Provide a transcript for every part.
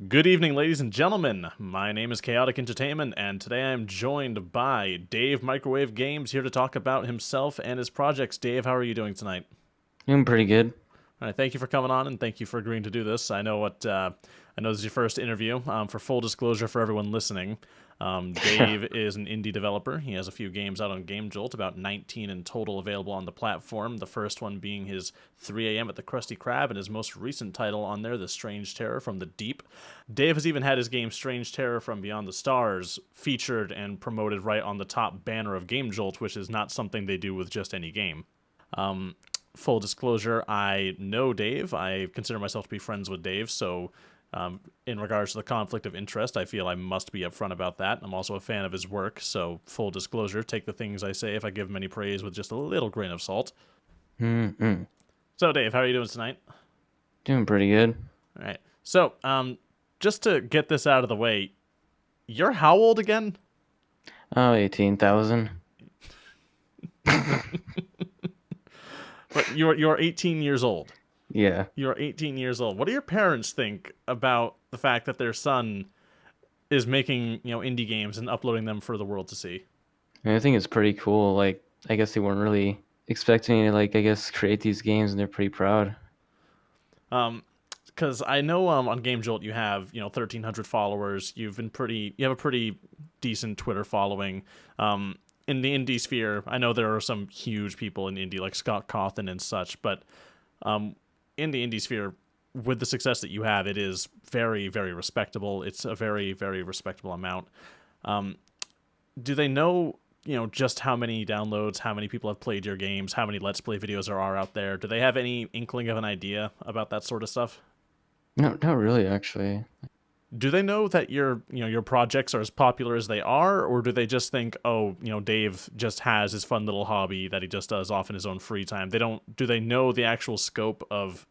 Good evening, ladies and gentlemen. My name is Chaotic Entertainment, and today I am joined by Dave Microwave Games here to talk about himself and his projects. Dave, how are you doing tonight? Doing pretty good. All right, thank you for coming on, and thank you for agreeing to do this. I know this is your first interview. For full disclosure for everyone listening, Dave is an indie developer. He has a few games out on Gamejolt, about 19 in total available on the platform. The first one being his 3 a.m. at the Krusty Krab, and his most recent title on there, The Strange Terror from the Deep. Dave has even had his game Strange Terror from Beyond the Stars featured and promoted right on the top banner of Gamejolt, which is not something they do with just any game. Full disclosure, I know Dave. I consider myself to be friends with Dave, so in regards to the conflict of interest, I feel I must be upfront about that. I'm also a fan of his work, so full disclosure, take the things I say if I give him any praise with just a little grain of salt. Mm-mm. So, Dave, how are you doing tonight? Doing pretty good. All right. So, just to get this out of the way, you're how old again? Oh, 18,000. But you're 18 years old. Yeah. You're 18 years old. What do your parents think about the fact that their son is making, indie games and uploading them for the world to see? I think it's pretty cool. Like, I guess they weren't really expecting me to, create these games, and they're pretty proud. Because I know on Gamejolt you have 1,300 followers. You have a pretty decent Twitter following. In the indie sphere, I know there are some huge people in indie like Scott Cawthon and such, but in the indie sphere, with the success that you have, it is very, very respectable. It's a very, very respectable amount. Do they know, just how many downloads, how many people have played your games, how many Let's Play videos there are out there? Do they have any inkling of an idea about that sort of stuff? No, not really, actually. Do they know that your projects are as popular as they are, or do they just think, oh, Dave just has his fun little hobby that he just does off in his own free time? They don't. Do they know the actual scope of,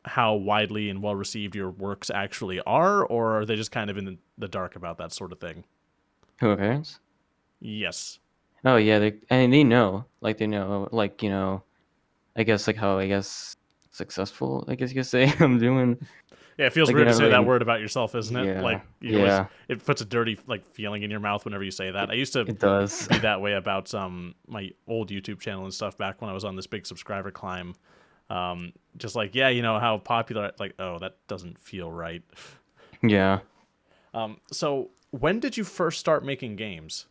how widely and well received your works actually are, or are they just kind of in the dark about that sort of thing? Who are parents? Yes. Oh, yeah, they know. Like, they know, I guess, how, successful, I guess you could say, I'm doing. Yeah, it feels Like, weird they're to not say that really. word about yourself, isn't it? Like Yeah. you always, Yeah, it puts a dirty feeling in your mouth whenever you say that. I used to it does. be that way about my old YouTube channel and stuff back when I was on this big subscriber climb. Just like, yeah, how popular. Like, oh, that doesn't feel right. Yeah. So when did you first start making games?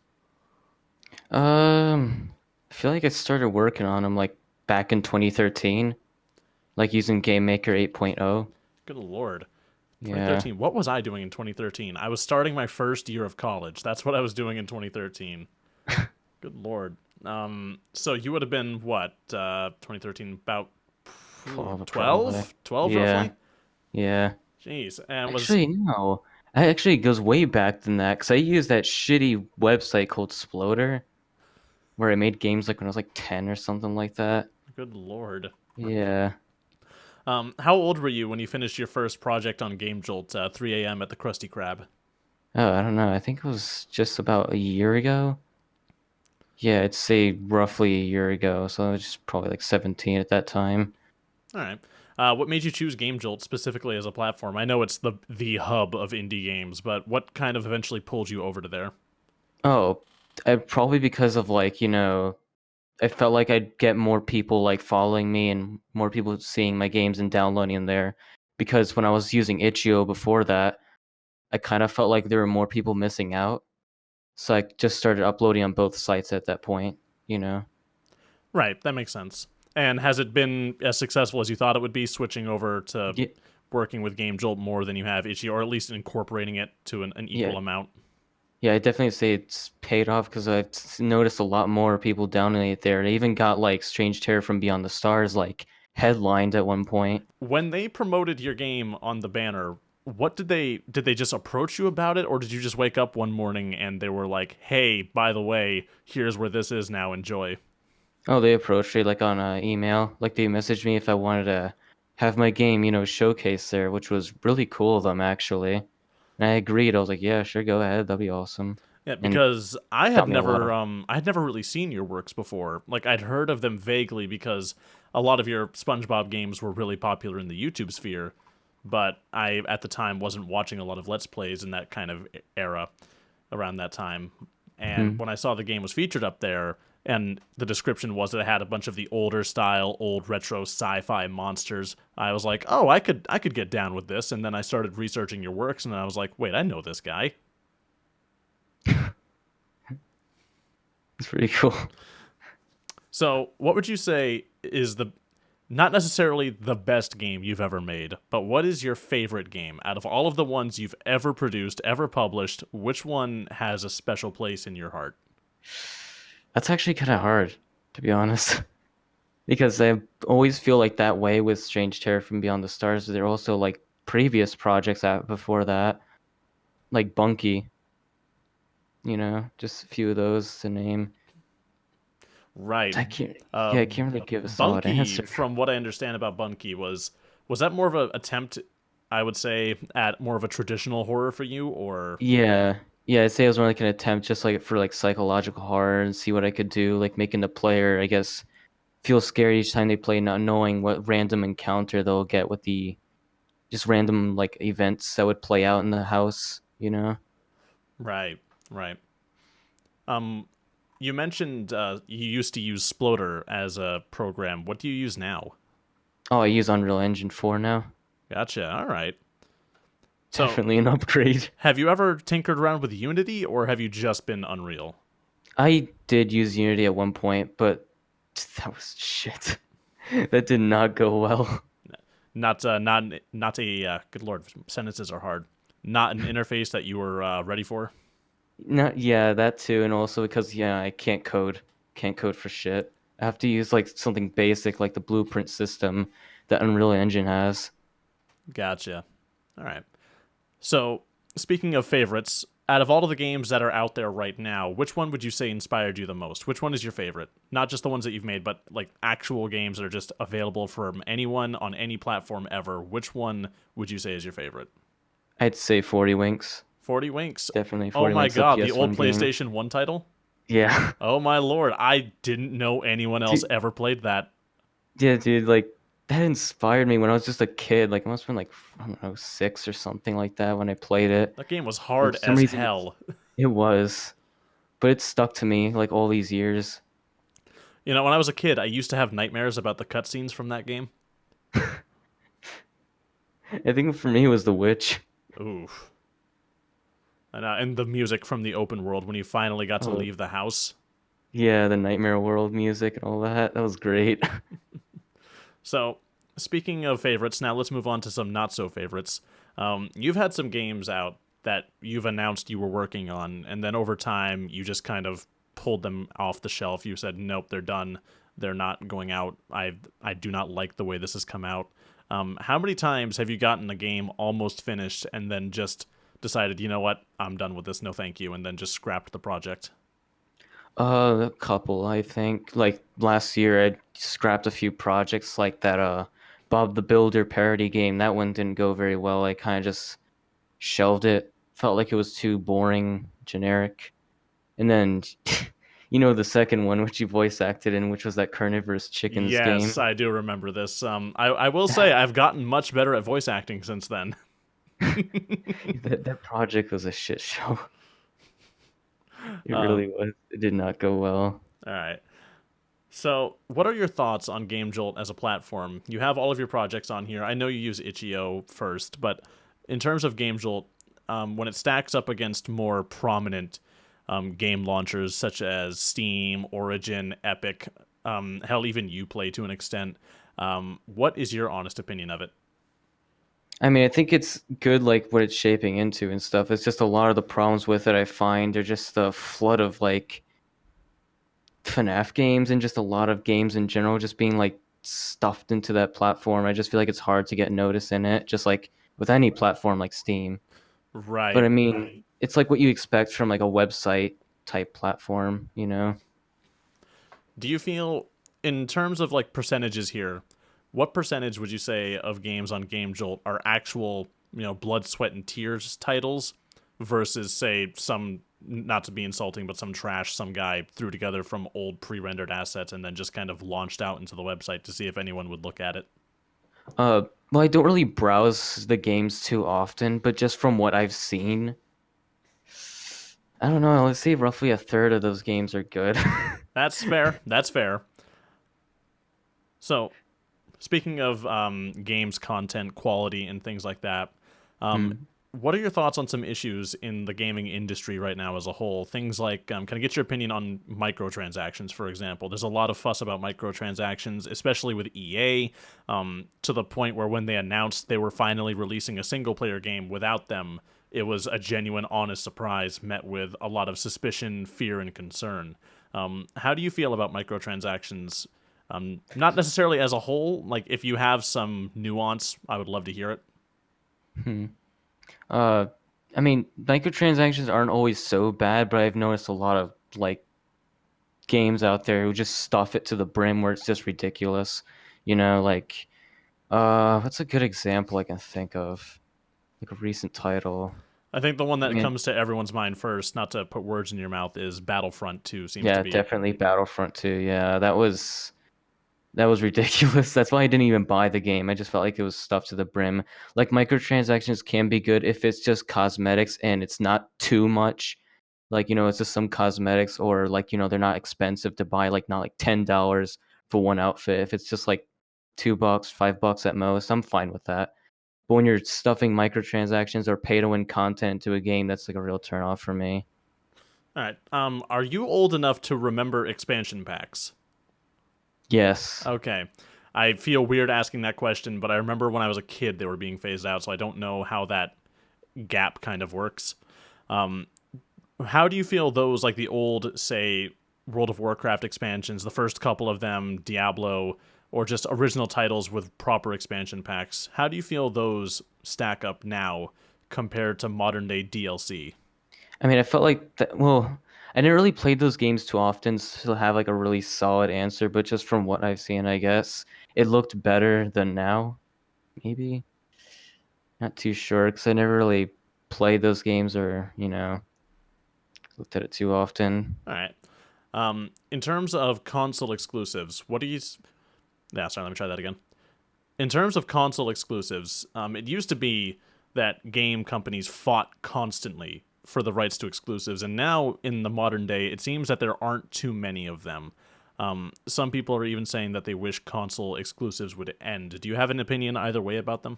I feel like I started working on them, back in 2013. Like using Game Maker 8.0. Good lord. Yeah. 2013. What was I doing in 2013? I was starting my first year of college. That's what I was doing in 2013. Good lord. So you would have been what? 2013, about Probably. 12? 12 Yeah. roughly? Yeah. Jeez. And was Actually, no. I actually goes way back than that because I used that shitty website called Sploder where I made games like when I was like 10 or something like that. good lord. Yeah. How old were you when you finished your first project on Gamejolt, 3 a.m. at the Krusty Krab? Oh, I don't know. I think it was just about a year ago. Yeah, I'd say roughly a year ago. So I was just probably like 17 at that time. All right. What made you choose Gamejolt specifically as a platform? I know it's the hub of indie games, but what kind of eventually pulled you over to there? Oh, probably because of I felt like I'd get more people like following me and more people seeing my games and downloading them there. Because when I was using itch.io before that, I kind of felt like there were more people missing out. So I just started uploading on both sites at that point, you know. Right, that makes sense. And has it been as successful as you thought it would be, switching over to Yeah, working with Gamejolt more than you have Itchy, or at least incorporating it to an yeah, equal amount? yeah. I definitely say it's paid off because I've noticed a lot more people downloading it there. They even got like Strange Terror from Beyond the Stars like headlined at one point. When they promoted your game on the banner, what did they just approach you about it, or did you just wake up one morning and they were like, "Hey, by the way, here's where this is now. Enjoy." Oh, they approached me like on email. Like they messaged me if I wanted to have my game, showcase there, which was really cool of them actually. And I agreed. I was like, yeah, sure, go ahead. That'd be awesome. Yeah, And because I had got me a lot never of. I had never really seen your works before. Like I'd heard of them vaguely because a lot of your SpongeBob games were really popular in the YouTube sphere, but I at the time wasn't watching a lot of Let's Plays in that kind of era around that time. And Hmm. when I saw the game was featured up there, and the description was that it had a bunch of the older style, old retro sci-fi monsters, I was like, oh, I could get down with this. And then I started researching your works, and I was like, wait, I know this guy. It's pretty cool. So, what would you say is the not necessarily the best game you've ever made, but what is your favorite game out of all of the ones you've ever produced, ever published? Which one has a special place in your heart? That's actually kind of hard, to be honest, because I always feel like that way with Strange Terror from Beyond the Stars. There are also like previous projects out before that, like Bunky. Just a few of those to name. Right. I can't. Uh, Yeah, I can't really give a solid Bunky, answer. from what I understand about Bunky, was that more of an attempt, I would say, at more of a traditional horror for you, or Yeah, yeah. I'd say it was more like an attempt, just like for like psychological horror, and see what I could do, like making the player, I guess, feel scared each time they play, not knowing what random encounter they'll get with the just random like events that would play out in the house. right, right? Um, you mentioned you used to use Sploder as a program. What do you use now? Oh, I use Unreal Engine 4 now. Gotcha. All right. So, Definitely an upgrade. have you ever tinkered around with Unity, or have you just been Unreal? I did use Unity at one point, but that was shit. That did not go well. Not a good lord, sentences are hard. Not an interface that you were ready for. Not yeah, that too, and also because yeah, I can't code. Can't code for shit. I have to use like something basic like the blueprint system that Unreal Engine has. Gotcha. All right. So, speaking of favorites, out of all of the games that are out there right now, which one would you say inspired you the most? Which one is your favorite? Not just the ones that you've made, but like actual games that are just available from anyone on any platform ever. Which one would you say is your favorite? I'd say 40 Winks. 40 Winks. Definitely Oh 40 my Winks, the god, the old PS1 game. PlayStation 1 title? Yeah. Oh my lord, I didn't know anyone else Dude, ever played that. yeah, dude, like that inspired me when I was just a kid. Like I must have been like I don't know, 6 or something like that when I played it. That game was And hard for some as reason hell. it was, but it stuck to me like all these years. You know, when I was a kid, I used to have nightmares about the cutscenes from that game. I think for me it was The Witch. Oof. And the music from the open world when you finally got to Oh, leave the house. yeah, the Nightmare World music and all that. That was great. So, speaking of favorites, now let's move on to some not so favorites. You've had some games out that you've announced you were working on, and then over time you just kind of pulled them off the shelf. You said, "Nope, they're done. They're not going out. I do not like the way this has come out." How many times have you gotten a game almost finished and then just decided, you know what, I'm done with this, no thank you, and then just scrapped the project? A couple, I think. Like last year, I scrapped a few projects like that. Bob the Builder parody game. That one didn't go very well. I kind of just shelved it. Felt like it was too boring, generic. And then, the second one, which you voice acted in, which was that Carnivorous Chickens Yes, game. I do remember this. I will say I've gotten much better at voice acting since then. That project was a shit show. It Um, really was. It did not go well. all right. So, what are your thoughts on Gamejolt as a platform? You have all of your projects on here. I know you use itch.io first, but in terms of Gamejolt, when it stacks up against more prominent game launchers such as Steam, Origin, Epic, hell, even Uplay to an extent, what is your honest opinion of it? I mean, I think it's good, like what it's shaping into and stuff. It's just a lot of the problems with it I find are just the flood of like FNAF games and just a lot of games in general just being like stuffed into that platform. I just feel like it's hard to get notice in it, just like with any platform like Steam. But Right. I mean, it's like what you expect from like a website type platform. Do you feel, in terms of like percentages here, what percentage would you say of games on GameJolt are actual, blood, sweat, and tears titles versus, say, some, not to be insulting, but some trash some guy threw together from old pre rendered assets and then just kind of launched out into the website to see if anyone would look at it? Well, I don't really browse the games too often, but just from what I've seen, I don't know. Let's say roughly a third of those games are good. That's fair. That's fair. So, speaking of games content quality and things like that, um, Hmm. what are your thoughts on some issues in the gaming industry right now as a whole? Things like, can I get your opinion on microtransactions, for example? There's a lot of fuss about microtransactions, especially with EA, to the point where when they announced they were finally releasing a single player game without them, it was a genuine, honest surprise met with a lot of suspicion, fear, and concern. How do you feel about microtransactions? Not necessarily as a whole. Like, if you have some nuance, I would love to hear it. Hmm. Uh, I mean, microtransactions aren't always so bad, but I've noticed a lot of like games out there who just stuff it to the brim where it's just ridiculous. You know, like what's a good example I can think of? Like a recent title. I think the one I that mean, comes to everyone's mind first, not to put words in your mouth, is Battlefront 2 seems to yeah, be. definitely Battlefront 2. Yeah, that was ridiculous. That's why I didn't even buy the game. I just felt like it was stuffed to the brim. Like microtransactions can be good if it's just cosmetics and it's not too much. Like, it's just some cosmetics or like, they're not expensive to buy, like not like $10 for one outfit. If it's just like $2, $5 at most, I'm fine with that. But when you're stuffing microtransactions or pay to win content to a game, that's like a real turnoff for me. All right. Are you old enough to remember expansion packs? Yes. Okay. I feel weird asking that question, but I remember when I was a kid they were being phased out, so I don't know how that gap kind of works. Um, how do you feel those, like the old, say, World of Warcraft expansions, the first couple of them, Diablo, or just original titles with proper expansion packs? How do you feel those stack up now compared to modern day DLC? I mean, I felt like that, well, I didn't really play those games too often to have like a really solid answer, but just from what I've seen, I guess it looked better than now. Maybe not too sure because I never really played those games or looked at it too often. All right. In terms of console exclusives, what do you? Yeah, sorry. Let me try that again. In terms of console exclusives, it used to be that game companies fought constantly for the rights to exclusives, and now in the modern day, it seems that there aren't too many of them. Some people are even saying that they wish console exclusives would end. Do you have an opinion either way about them?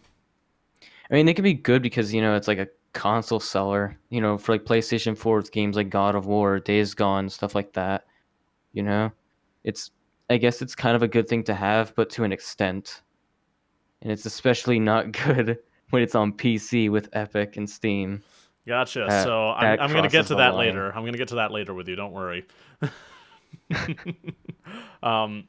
I mean, they can be good because it's like a console seller. For like PlayStation 4 with games like God of War, Days Gone, stuff like that. You know, it's I guess it's kind of a good thing to have, but to an extent. And it's especially not good when it's on PC with Epic and Steam. Gotcha. That So I'm that I'm gonna get crosses to the that line. later. I'm gonna get to that later with you. Don't worry. um,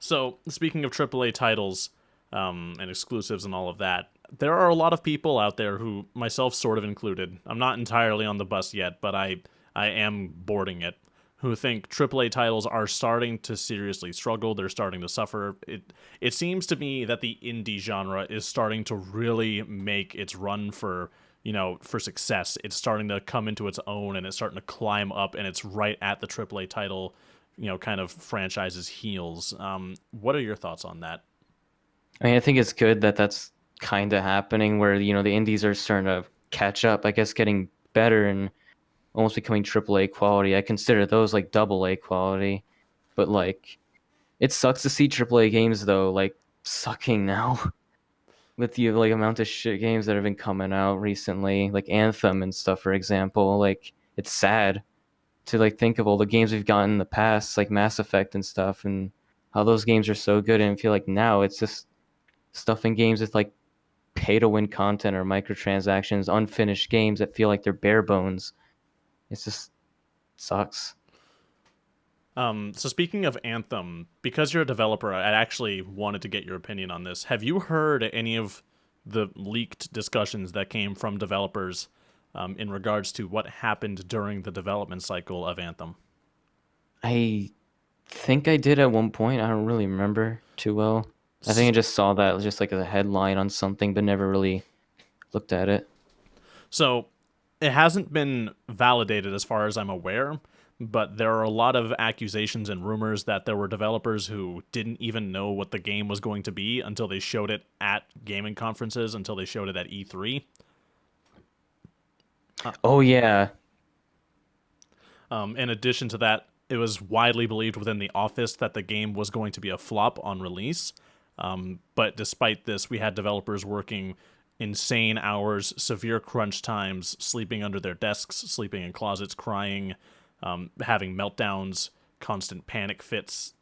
So, speaking of AAA titles and exclusives and all of that, there are a lot of people out there who, myself sort of included, I'm not entirely on the bus yet, but I am boarding it, who think AAA titles are starting to seriously struggle. They're starting to suffer. It seems to me that the indie genre is starting to really make its run for success. It's starting to come into its own and it's starting to climb up, and it's right at the AAA title kind of franchise's heels. What are your thoughts on that? I mean, I think it's good that that's kind of happening where the indies are starting to catch up. I guess getting better and almost becoming AAA quality. I consider those like double A quality, but like it sucks to see AAA games though like sucking now with the like amount of shit games that have been coming out recently, like Anthem and stuff, for example. Like it's sad to like think of all the games we've gotten in the past, like Mass Effect and stuff, and how those games are so good. And I feel like now it's just stuff in games with like pay to win content or microtransactions, unfinished games that feel like they're bare bones. It's just sucks. So speaking of Anthem, because you're a developer, I actually wanted to get your opinion on this. Have you heard any of the leaked discussions that came from developers in regards to what happened during the development cycle of Anthem? I think I did at one point. I don't really remember too well. I think I just saw that just like a headline on something, but never really looked at it. So it hasn't been validated as far as I'm aware, but there are a lot of accusations and rumors that there were developers who didn't even know what the game was going to be until they showed it at gaming conferences, until they showed it at E3. Oh yeah. In addition to that, it was widely believed within the office that the game was going to be a flop on release. But despite this, we had developers working insane hours, severe crunch times, sleeping under their desks, sleeping in closets, crying, having meltdowns, constant panic fits.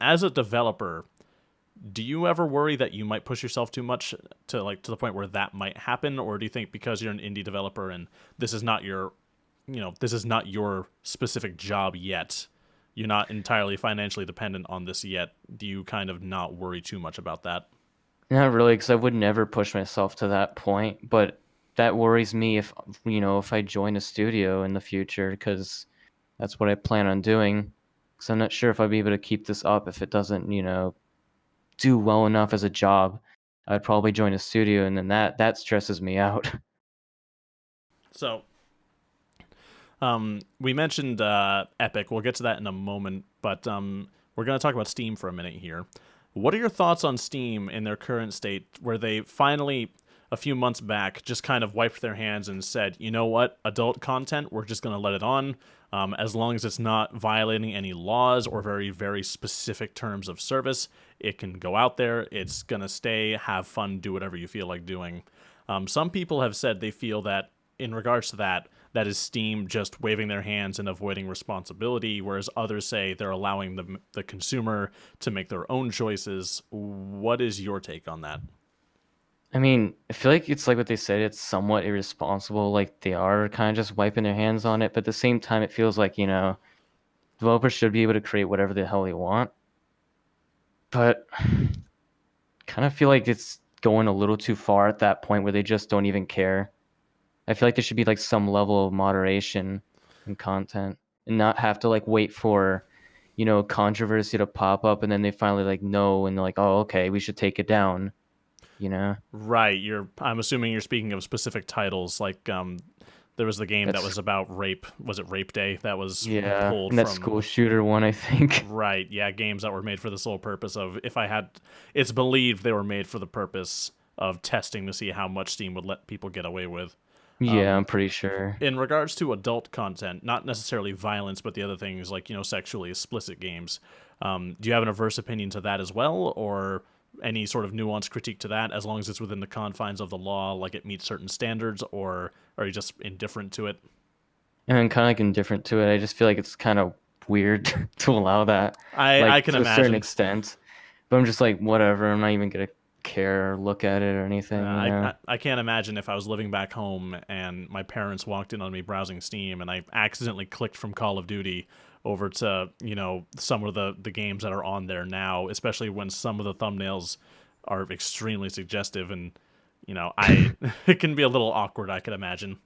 As a developer, do you ever worry that you might push yourself too much to the point where that might happen, or do you think because you're an indie developer and this is not your this is not your specific job yet, you're not entirely financially dependent on this yet, do you kind of not worry too much about that? Not really, because I would never push myself to that point. But that worries me if, if I join a studio in the future, because that's what I plan on doing. Because I'm not sure if I'd be able to keep this up if it doesn't, do well enough as a job. I'd probably join a studio, and then that stresses me out. So we mentioned Epic. We'll get to that in a moment, but we're going to talk about Steam for a minute here. What are your thoughts on Steam in their current state, where they finally, a few months back, just kind of wiped their hands and said, you know what, adult content, we're just going to let it on, as long as it's not violating any laws or very, very specific terms of service, it can go out there, it's going to stay, have fun, do whatever you feel like doing. Some people have said they feel that, in regards to that, that is Steam just waving their hands and avoiding responsibility, whereas others say they're allowing the consumer to make their own choices. What is your take on that? I mean, I feel like it's like what they said, it's somewhat irresponsible. Like they are kind of just wiping their hands on it, but at the same time, it feels like, developers should be able to create whatever the hell they want. But kind of feel like it's going a little too far at that point where they just don't even care. I feel like there should be like some level of moderation in content and not have to like wait for, controversy to pop up and then they finally like know and they're like, oh, okay, we should take it down, you know? Right, I'm assuming you're speaking of specific titles, like there was the game that That's, was about rape. Was it Rape Day? That was yeah. pulled And that from. school shooter one, I think. Right, yeah, games that were made for the sole purpose of, if I had, it's believed they were made for the purpose of testing to see how much Steam would let people get away with. Yeah, I'm pretty sure. In regards to adult content, not necessarily violence, but the other things like, sexually explicit games, do you have an adverse opinion to that as well, or any sort of nuanced critique to that, as long as it's within the confines of the law, like it meets certain standards, or are you just indifferent to it? And I'm kind of like indifferent to it. I just feel like it's kind of weird to allow that, I like can to a certain imagine. extent. But I'm just like, whatever. I'm not even gonna care or look at it or anything, you know? I can't imagine if I was living back home and my parents walked in on me browsing Steam and I accidentally clicked from Call of Duty over to, some of the games that are on there now, especially when some of the thumbnails are extremely suggestive and, I it can be a little awkward, I could imagine.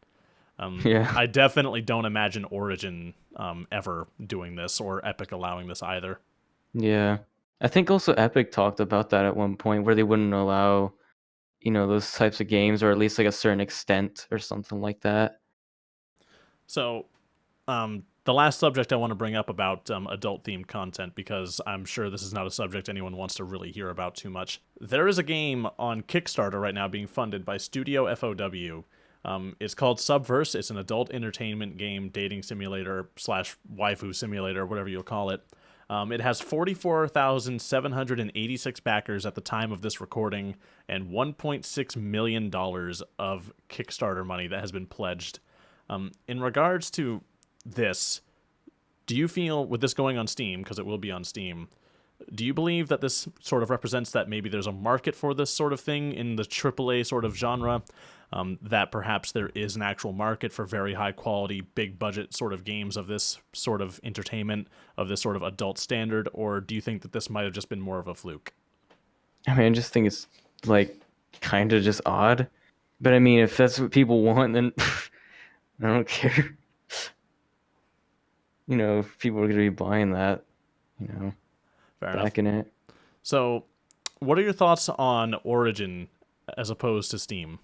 Yeah. I definitely don't imagine Origin ever doing this or Epic allowing this either. Yeah. I think also Epic talked about that at one point where they wouldn't allow, those types of games or at least like a certain extent or something like that. So the last subject I want to bring up about adult themed content, because I'm sure this is not a subject anyone wants to really hear about too much. There is a game on Kickstarter right now being funded by Studio FOW. It's called Subverse. It's an adult entertainment game, dating simulator slash waifu simulator, whatever you'll call it. It has 44,786 backers at the time of this recording and $1.6 million of Kickstarter money that has been pledged. In regards to this, do you feel, with this going on Steam, because it will be on Steam, do you believe that this sort of represents that maybe there's a market for this sort of thing in the AAA sort of genre? That perhaps there is an actual market for very high quality, big budget sort of games of this sort of entertainment, of this sort of adult standard, or do you think that this might have just been more of a fluke? I mean, I just think it's like kind of just odd. But I mean, if that's what people want, then I don't care. If people are going to be buying that, you know, Fair enough. backing it. So, what are your thoughts on Origin as opposed to Steam?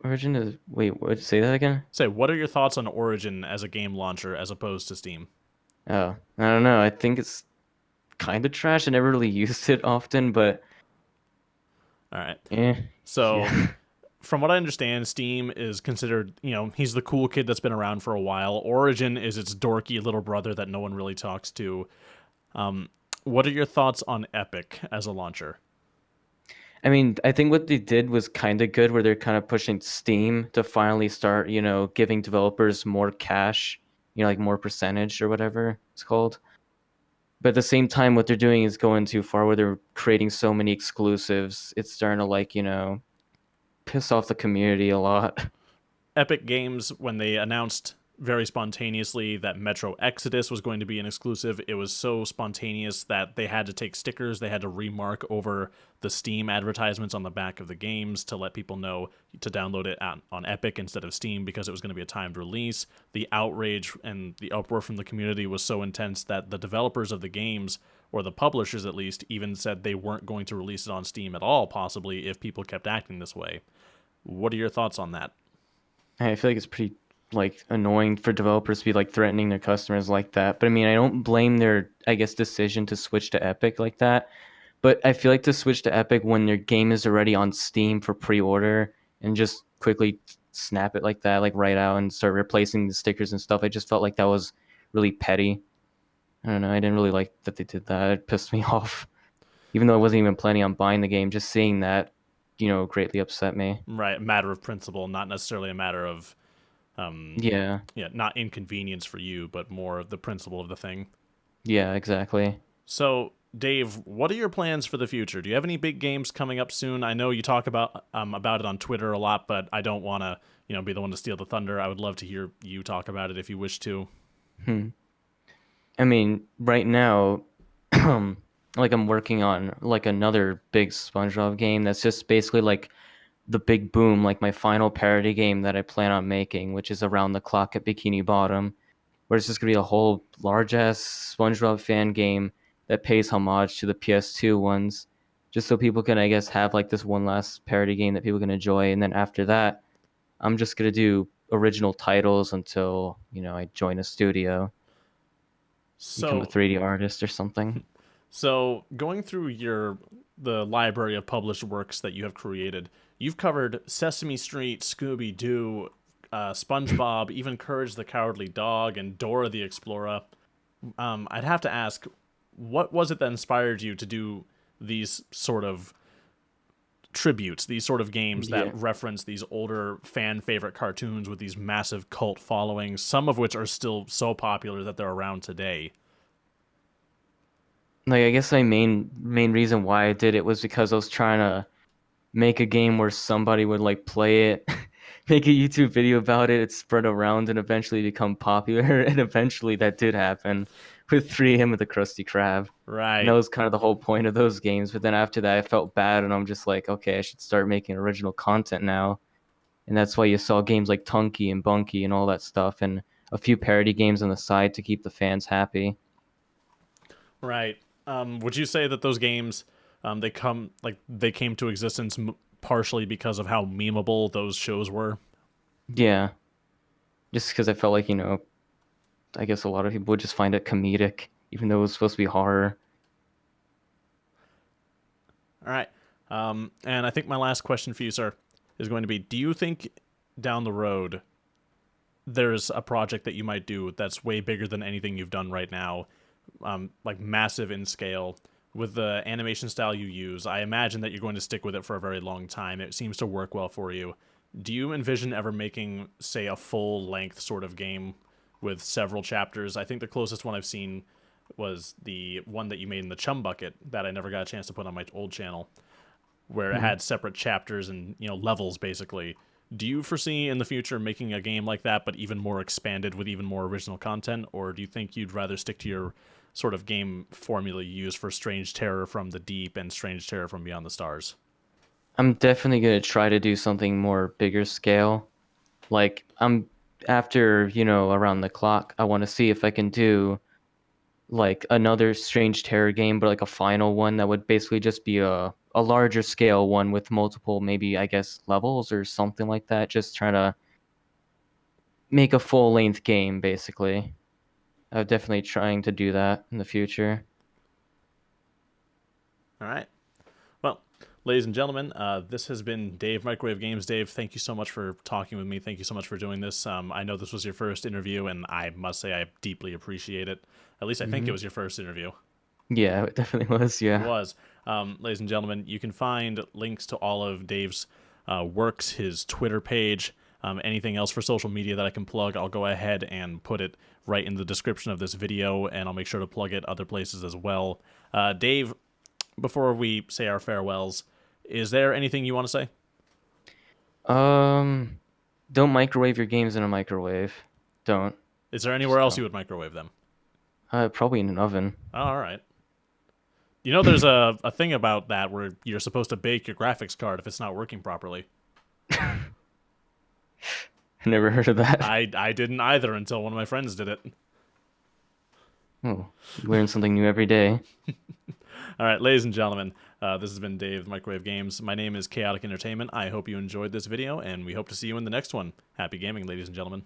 Origin is wait, what? Say that again? Say, what are your thoughts on Origin as a game launcher as opposed to Steam? Oh, I don't know. I think it's kind of trash. I never really used it often, but All right. eh, So, yeah. from what I understand, Steam is considered, he's the cool kid that's been around for a while. Origin is its dorky little brother that no one really talks to. Um, what are your thoughts on Epic as a launcher? I mean, I think what they did was kind of good, where they're kind of pushing Steam to finally start, giving developers more cash, like more percentage or whatever it's called. But at the same time, what they're doing is going too far, where they're creating so many exclusives. It's starting to piss off the community a lot. Epic Games, when they announced very spontaneously that Metro Exodus was going to be an exclusive, it was so spontaneous that they had to take stickers, they had to remark over the Steam advertisements on the back of the games to let people know to download it on Epic instead of Steam because it was going to be a timed release. The outrage and the uproar from the community was so intense that the developers of the games, or the publishers at least, even said they weren't going to release it on Steam at all, possibly, if people kept acting this way. What are your thoughts on that? I feel like it's pretty annoying for developers to be threatening their customers like that. But I mean, I don't blame their, I guess, decision to switch to Epic like that. But I feel like to switch to Epic when their game is already on Steam for pre-order and just quickly snap it like that, like right out and start replacing the stickers and stuff. I just felt like that was really petty. I don't know. I didn't really like that they did that. It pissed me off. Even though I wasn't even planning on buying the game, just seeing that, greatly upset me. Right, matter of principle, not necessarily a matter of um Yeah. yeah, not inconvenience for you, but more of the principle of the thing. Yeah, exactly. So, Dave, what are your plans for the future? Do you have any big games coming up soon? I know you talk about it on Twitter a lot, but I don't want to, be the one to steal the thunder. I would love to hear you talk about it if you wish to. Hmm. I mean, right now, I'm working on another big SpongeBob game that's just basically the big boom, like my final parody game that I plan on making, which is Around the Clock at Bikini Bottom, where it's just gonna be a whole large ass SpongeBob fan game that pays homage to the PS2 ones, just so people can, I guess, have this one last parody game that people can enjoy, and then after that, I'm just gonna do original titles until I join a studio, become a So, 3D artist or something. So, going through the library of published works that you have created, you've covered Sesame Street, Scooby Doo, SpongeBob, even Courage the Cowardly Dog, and Dora the Explorer. I'd have to ask, what was it that inspired you to do these sort of tributes, these sort of games that Yeah. reference these older fan favorite cartoons with these massive cult followings, some of which are still so popular that they're around today? I guess my main reason why I did it was because I was trying to make a game where somebody would play it, make a YouTube video about it, it spread around and eventually become popular. And eventually that did happen with 3 Him of the Krusty Krab. And that Right. was kind of the whole point of those games. But then after that I felt bad and I'm just like, okay, I should start making original content now. And that's why you saw games like Tunky and Bunky and all that stuff and a few parody games on the side to keep the fans happy. Right. Would you say that those games, they came to existence partially because of how memeable those shows were? Yeah, just because I felt like, I guess a lot of people would just find it comedic, even though it was supposed to be horror. All right. And I think my last question for you, sir, is going to be: do you think down the road there's a project that you might do that's way bigger than anything you've done right now, like massive in scale? With the animation style you use, I imagine that you're going to stick with it for a very long time. It seems to work well for you. Do you envision ever making, say, a full length sort of game with several chapters? I think the closest one I've seen was the one that you made in the Chum Bucket that I never got a chance to put on my old channel, where it Mhm. had separate chapters and levels basically. Do you foresee in the future making a game like that, but even more expanded with even more original content, or do you think you'd rather stick to your sort of game formula you use for Strange Terror from the Deep and Strange Terror from Beyond the Stars? I'm definitely gonna try to do something more bigger scale. I'm after, around the clock, I want to see if I can do another Strange Terror game, but a final one that would basically just be a a larger scale one with multiple, maybe I guess levels or something like that. Just trying to make a full length game, basically. I'm definitely trying to do that in the future. All right. Well, ladies and gentlemen, this has been Dave Microwave Games. Dave, thank you so much for talking with me. Thank you so much for doing this. I know this was your first interview, and I must say I deeply appreciate it. At least I think it Hmm. was your first interview. Yeah, it definitely was. It Yeah. was. Ladies and gentlemen, you can find links to all of Dave's works, his Twitter page, anything else for social media that I can plug. I'll go ahead and put it right in the description of this video, and I'll make sure to plug it other places as well. Dave, before we say our farewells, is there anything you want to say? Um, don't microwave your games in a microwave. Don't. Is there anywhere Just else you don't. would microwave them? Probably in an oven. Oh, all right. You know, there's a thing about that where you're supposed to bake your graphics card if it's not working properly. I never heard of that. I didn't either until one of my friends did it. Oh, you learn something new every day. All right, ladies and gentlemen, this has been Dave Microwave Games. My name is Chaotic Entertainment. I hope you enjoyed this video, and we hope to see you in the next one. Happy gaming, ladies and gentlemen.